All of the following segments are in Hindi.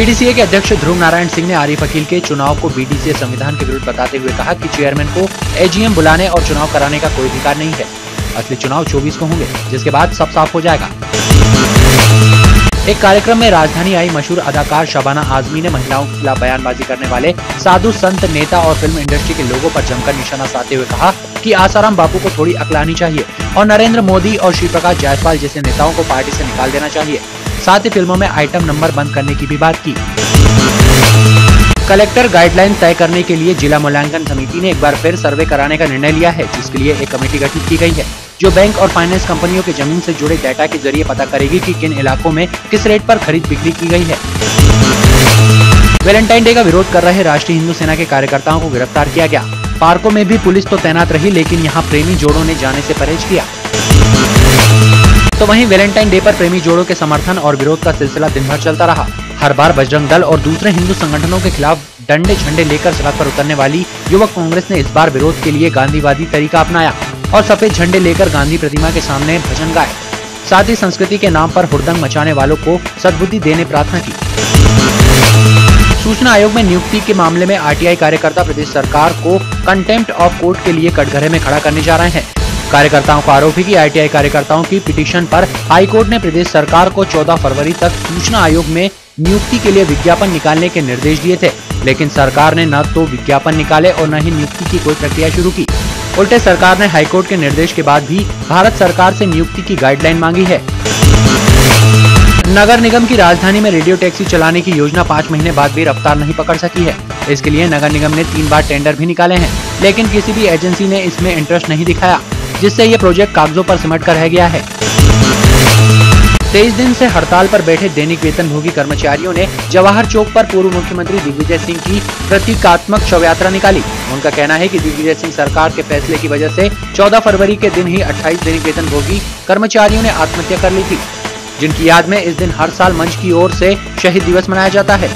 बीडीसीए के अध्यक्ष ध्रुव नारायण सिंह ने आरिफ अकील के चुनाव को बीडीसीए संविधान के विरुद्ध बताते हुए कहा कि चेयरमैन को एजीएम बुलाने और चुनाव कराने का कोई अधिकार नहीं है। असली चुनाव 24 को होंगे, जिसके बाद सब साफ हो जाएगा। एक कार्यक्रम में राजधानी आई मशहूर अदाकार शबाना आजमी ने महिलाओं के खिलाफ बयानबाजी करने वाले साधु संत नेता और फिल्म इंडस्ट्री के लोगों पर जमकर निशाना साधते हुए कहा कि आसाराम बापू को थोड़ी अक्ल आनी चाहिए और नरेंद्र मोदी और श्री प्रकाश जायसवाल जैसे नेताओं को पार्टी से निकाल देना चाहिए। साथ ही फिल्मों में आइटम नंबर बंद करने की भी बात की। कलेक्टर गाइडलाइन तय करने के लिए जिला मूल्यांकन समिति ने एक बार फिर सर्वे कराने का निर्णय लिया है, जिसके लिए एक कमेटी गठित की गई है जो बैंक और फाइनेंस कंपनियों के जमीन से जुड़े डाटा के जरिए पता करेगी कि किन इलाकों में किस रेट पर खरीद बिक्री की गई है। वैलेंटाइन डे का विरोध कर रहे राष्ट्रीय हिंदू सेना के कार्यकर्ताओं को गिरफ्तार किया गया। पार्कों में भी पुलिस तो तैनात रही, लेकिन यहाँ प्रेमी जोड़ों ने जाने से परहेज किया। तो वहीं वैलेंटाइन डे पर प्रेमी जोड़ों के समर्थन और विरोध का सिलसिला दिन भर चलता रहा। हर बार बजरंग दल और दूसरे हिंदू संगठनों के खिलाफ डंडे झंडे लेकर सड़क पर उतरने वाली युवक कांग्रेस ने इस बार विरोध के लिए गांधीवादी तरीका अपनाया और सफेद झंडे लेकर गांधी प्रतिमा के सामने भजन गाए। साथ ही संस्कृति के नाम पर हुड़दंग मचाने वालों को सद्बुद्धि देने प्रार्थना की। सूचना आयोग में नियुक्ति के मामले में आरटीआई कार्यकर्ता प्रदेश सरकार को कंटेम्प्ट ऑफ कोर्ट के लिए कटघरे में खड़ा करने जा रहे हैं। कार्यकर्ताओं का आरोप है कि आरटीआई कार्यकर्ताओं की पिटीशन पर हाईकोर्ट ने प्रदेश सरकार को 14 फरवरी तक सूचना आयोग में नियुक्ति के लिए विज्ञापन निकालने के निर्देश दिए थे, लेकिन सरकार ने न तो विज्ञापन निकाले और न ही नियुक्ति की कोई प्रक्रिया शुरू की। उल्टे सरकार ने हाईकोर्ट के निर्देश के बाद भी भारत सरकार से नियुक्ति की गाइडलाइन मांगी है। नगर निगम की राजधानी में रेडियो टैक्सी चलाने की योजना 5 महीने बाद भी रफ्तार नहीं पकड़ सकी है। इसके लिए नगर निगम ने 3 बार टेंडर भी निकाले हैं, लेकिन किसी भी एजेंसी ने इसमें इंटरेस्ट नहीं दिखाया, जिससे ये प्रोजेक्ट कागजों पर सिमट कर रह गया है। 23 दिन से हड़ताल पर बैठे दैनिक वेतनभोगी कर्मचारियों ने जवाहर चौक पर पूर्व मुख्यमंत्री दिग्विजय सिंह की प्रतीकात्मक शव यात्रा निकाली। उनका कहना है कि दिग्विजय सिंह सरकार के फैसले की वजह से 14 फरवरी के दिन ही 28 दैनिक वेतनभोगी कर्मचारियों ने आत्महत्या कर ली थी, जिनकी याद में इस दिन हर साल मंच की ओर से शहीद दिवस मनाया जाता है।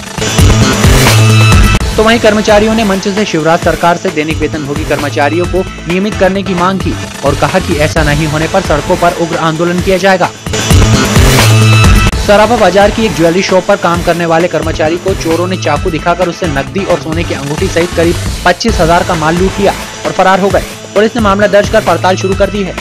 तो वहीं कर्मचारियों ने मंच से शिवराज सरकार से दैनिक वेतनभोगी कर्मचारियों को नियमित करने की मांग की और कहा कि ऐसा नहीं होने पर सड़कों पर उग्र आंदोलन किया जाएगा। सराफा बाजार की एक ज्वेलरी शॉप पर काम करने वाले कर्मचारी को चोरों ने चाकू दिखाकर उससे नकदी और सोने की अंगूठी सहित करीब 25,000 का माल लूट लिया और फरार हो गए। पुलिस ने मामला दर्ज कर पड़ताल शुरू कर दी है।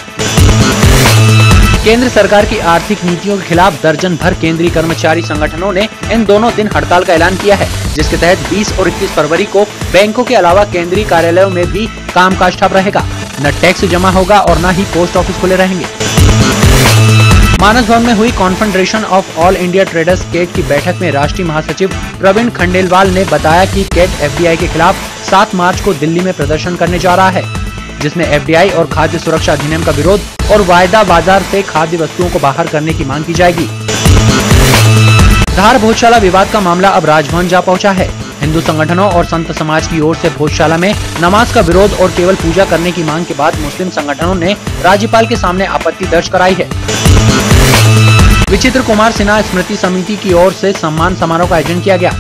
केंद्र सरकार की आर्थिक नीतियों के खिलाफ दर्जन भर केंद्रीय कर्मचारी संगठनों ने इन दोनों दिन हड़ताल का ऐलान किया है, जिसके तहत 20 और 21 फरवरी को बैंकों के अलावा केंद्रीय कार्यालयों में भी कामकाज ठप रहेगा। न टैक्स जमा होगा और न ही पोस्ट ऑफिस खुले रहेंगे। मानस भवन में हुई Confederation of All India Traders CAIT की बैठक में राष्ट्रीय महासचिव प्रवीण खंडेलवाल ने बताया कि कैट एफडीआई के खिलाफ 7 मार्च को दिल्ली में प्रदर्शन करने जा रहा है, जिसमें एफडीआई और खाद्य सुरक्षा अधिनियम का विरोध और वायदा बाजार से खाद्य वस्तुओं को बाहर करने की मांग की जाएगी। धार भोजशाला विवाद का मामला अब राजभवन जा पहुंचा है। हिंदू संगठनों और संत समाज की ओर से भोजशाला में नमाज का विरोध और केवल पूजा करने की मांग के बाद मुस्लिम संगठनों ने राज्यपाल के सामने आपत्ति दर्ज कराई है। विचित्र कुमार सिन्हा स्मृति समिति की ओर से सम्मान समारोह का आयोजन किया गया।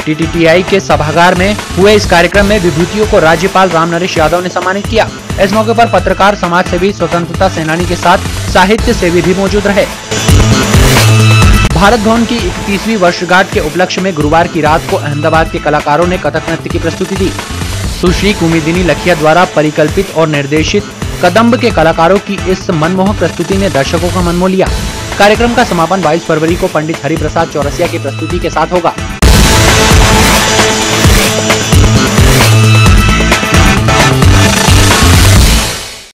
टीटीटीआई के सभागार में हुए इस कार्यक्रम में विभूतियों को राज्यपाल रामनरेश यादव ने सम्मानित किया। इस मौके पर पत्रकार, समाज सेवी, स्वतंत्रता सेनानी के साथ साहित्य सेवी भी मौजूद रहे। भारत भवन की 31वीं वर्षगांठ के उपलक्ष्य में गुरुवार की रात को अहमदाबाद के कलाकारों ने कथक नृत्य की प्रस्तुति दी। सुश्री कुमुदिनी लखिया द्वारा परिकल्पित और निर्देशित कदम्ब के कलाकारों की इस मनमोहक प्रस्तुति ने दर्शकों का मन मोह लिया। कार्यक्रम का समापन 22 फरवरी को पंडित हरिप्रसाद चौरसिया की प्रस्तुति के साथ होगा।